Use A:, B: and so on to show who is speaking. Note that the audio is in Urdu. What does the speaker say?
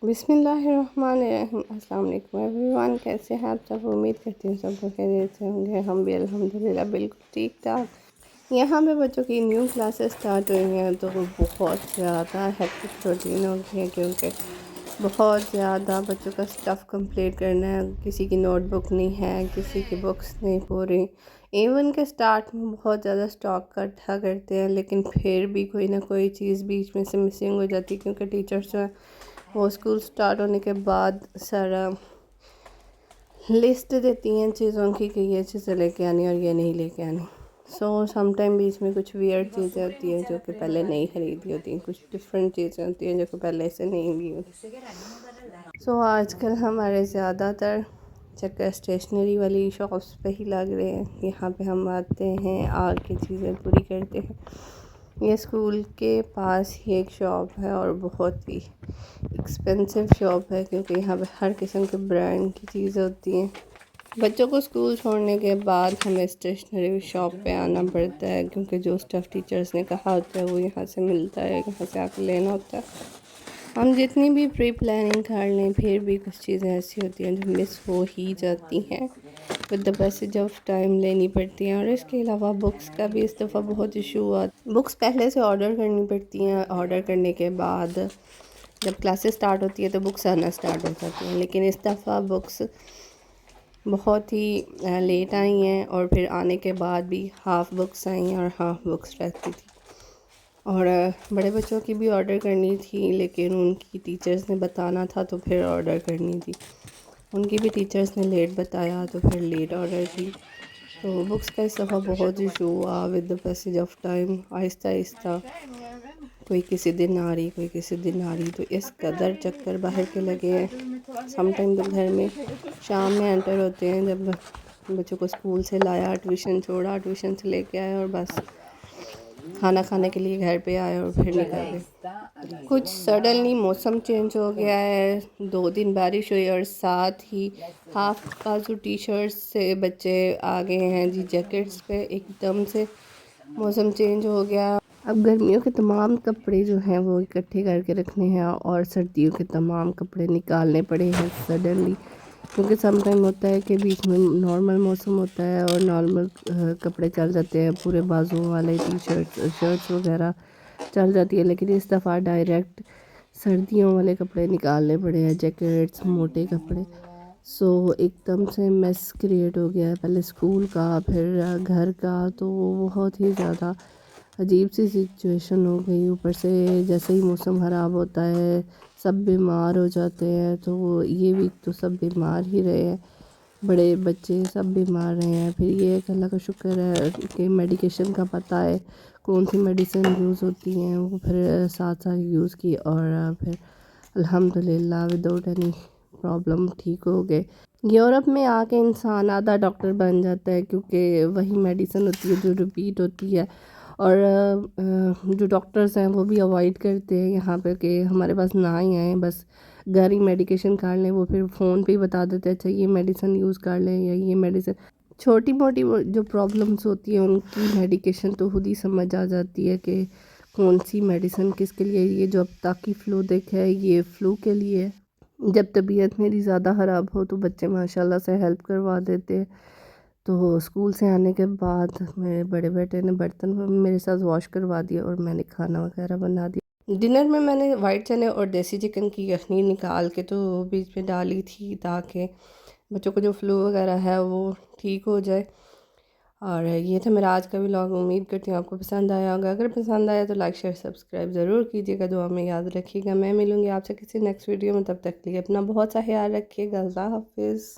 A: بسم اللہ الرحمن الرحیم۔ السلام علیکم ایوری ون، کیسے ہیں آپ سب؟ امید کرتی ہوں سب خیریت سے ہوں گے۔ ہم بھی الحمدللہ بالکل ٹھیک ٹھاک۔ یہاں پہ بچوں کی نیو کلاسز سٹارٹ ہوئی ہیں تو بہت زیادہ ہیکٹک روٹین ہو گئی ہے، کیونکہ بہت زیادہ بچوں کا اسٹف کمپلیٹ کرنا ہے۔ کسی کی نوٹ بک نہیں ہے، کسی کی بکس نہیں پوری۔ ایون کے سٹارٹ میں بہت زیادہ اسٹاک اکٹھا کرتے ہیں، لیکن پھر بھی کوئی نہ کوئی چیز بیچ میں سے مسنگ ہو جاتی ہے، کیونکہ ٹیچرس جو ہیں وہ اسکول سٹارٹ ہونے کے بعد سارا لسٹ دیتی ہیں چیزوں کی کہ یہ چیزیں لے کے آنی اور یہ نہیں لے کے آنی۔ سو سم ٹائم بیچ میں کچھ ویئرڈ چیزیں ہوتی ہیں جو کہ پہلے نہیں خریدی ہوتی ہیں، کچھ ڈفرینٹ چیزیں ہوتی ہیں جو کہ پہلے سے نہیں لی ہوتی۔ سو آج کل ہمارے زیادہ تر چکر اسٹیشنری والی شاپس پہ ہی لگ رہے ہیں۔ یہاں پہ ہم آتے ہیں، آ کے چیزیں پوری کرتے ہیں۔ یہ اسکول کے پاس ہی ایک شاپ ہے اور بہت ہی ایکسپینسو شاپ ہے، کیونکہ یہاں پہ ہر قسم کے برانڈ کی چیزیں ہوتی ہیں۔ بچوں کو اسکول چھوڑنے کے بعد ہمیں اسٹیشنری شاپ پہ آنا پڑتا ہے، کیونکہ جو اسٹف ٹیچرز نے کہا ہوتا ہے وہ یہاں سے ملتا ہے، یہاں سے آ کے لینا ہوتا ہے۔ ہم جتنی بھی پری پلاننگ کر لیں پھر بھی کچھ چیزیں ایسی ہوتی ہیں جو مس ہو ہی جاتی ہیں، with the passage of time لینی پڑتی ہیں۔ اور اس کے علاوہ بکس کا بھی اس دفعہ بہت ایشو آتا ہے۔ بکس پہلے سے آرڈر کرنی پڑتی ہیں، آرڈر کرنے کے بعد جب کلاسز سٹارٹ ہوتی ہے تو بکس آنا سٹارٹ ہو جاتی ہیں، لیکن اس دفعہ بکس بہت ہی لیٹ آئی ہیں، اور پھر آنے کے بعد بھی ہاف بکس آئی ہیں اور ہاف بکس رہتی تھی۔ اور بڑے بچوں کی بھی آرڈر کرنی تھی، لیکن ان کی ٹیچرز نے بتانا تھا تو پھر آرڈر کرنی تھی۔ ان کی بھی ٹیچرز نے لیٹ بتایا تو پھر لیٹ آرڈر تھی۔ تو بکس کا اس دفعہ بہت ایشو ہوا with the passage of time, آہستہ آہستہ کوئی کسی دن آ رہی، کوئی کسی دن آ رہی، تو اس قدر چکر باہر کے لگے ہیں۔ سم ٹائم تو گھر میں شام میں انٹر ہوتے ہیں، جب بچوں کو اسکول سے لایا، ٹیوشن چھوڑا، ٹیوشن سے لے کے آیا اور بس کھانا کھانے کے لیے گھر پہ آئے اور پھر نکل گئے۔ کچھ سڈنلی موسم چینج ہو گیا ہے، 2 دن بارش ہوئی اور ساتھ ہی ہاف بازو ٹی شرٹس سے بچے آ گئے ہیں جی جیکٹس پہ، ایک دم سے موسم چینج ہو گیا۔ اب گرمیوں کے تمام کپڑے جو ہیں وہ اکٹھے کر کے رکھنے ہیں، اور سردیوں کے تمام کپڑے نکالنے پڑے ہیں سڈنلی، کیونکہ سم ٹائم ہوتا ہے کہ بیچ میں نارمل موسم ہوتا ہے اور نارمل کپڑے چل جاتے ہیں، پورے بازو والے ٹی شرٹس وغیرہ چل جاتی ہے، لیکن اس دفعہ ڈائریکٹ سردیوں والے کپڑے نکالنے پڑے ہیں، جیکٹس، موٹے کپڑے۔ سو ایک دم سے میس کریٹ ہو گیا ہے، پہلے اسکول کا پھر گھر کا، تو وہ بہت ہی زیادہ عجیب سی سچویشن ہو گئی۔ اوپر سے جیسے ہی موسم خراب ہوتا ہے سب بیمار ہو جاتے ہیں، تو یہ ویک تو سب بیمار ہی رہے ہیں، بڑے بچے سب بیمار رہے ہیں۔ پھر یہ ایک اللہ کا شکر ہے کہ میڈیکیشن کا پتہ ہے کون سی میڈیسن یوز ہوتی ہیں، وہ پھر ساتھ ساتھ یوز کی، اور پھر الحمدللہ وداؤٹ اینی پرابلم ٹھیک ہو گئے۔ یورپ میں آ کے انسان آدھا ڈاکٹر بن جاتا ہے، کیونکہ وہی میڈیسن ہوتی ہے جو ریپیٹ ہوتی ہے، اور جو ڈاکٹرز ہیں وہ بھی اوائڈ کرتے ہیں یہاں پہ کہ ہمارے پاس نہ ہی آئیں، بس گھر ہی میڈیکیشن کر لیں۔ وہ پھر فون پہ ہی بتا دیتے ہیں اچھا یہ میڈیسن یوز کر لیں یا یہ میڈیسن۔ چھوٹی موٹی جو پرابلمس ہوتی ہیں ان کی میڈیکیشن تو خود ہی سمجھ آ جاتی ہے کہ کون سی میڈیسن کس کے لیے۔ یہ جو اب تک کی فلو دیکھا ہے یہ فلو کے لیے ہے۔ جب طبیعت میری زیادہ خراب ہو تو بچے ماشاءاللہ سے ہیلپ کروا دیتے ہیں۔ تو اسکول سے آنے کے بعد میرے بڑے بیٹے نے برتن میرے ساتھ واش کروا دیا اور میں نے کھانا وغیرہ بنا دیا۔ ڈنر میں میں نے وائٹ چنے اور دیسی چکن کی یخنی نکال کے تو بیچ میں ڈالی تھی، تاکہ بچوں کو جو فلو وغیرہ ہے وہ ٹھیک ہو جائے۔ اور یہ تھا میرا آج کا ولاگ، امید کرتی ہوں آپ کو پسند آیا ہوگا۔ اگر پسند آیا تو لائک شیئر سبسکرائب ضرور کیجیے گا، دعا میں یاد رکھیے گا۔ میں ملوں گی آپ سے کسی نیکسٹ ویڈیو میں، تب تک کے لیے اپنا بہت سا خیال رکھیے گا۔ اللہ حافظ۔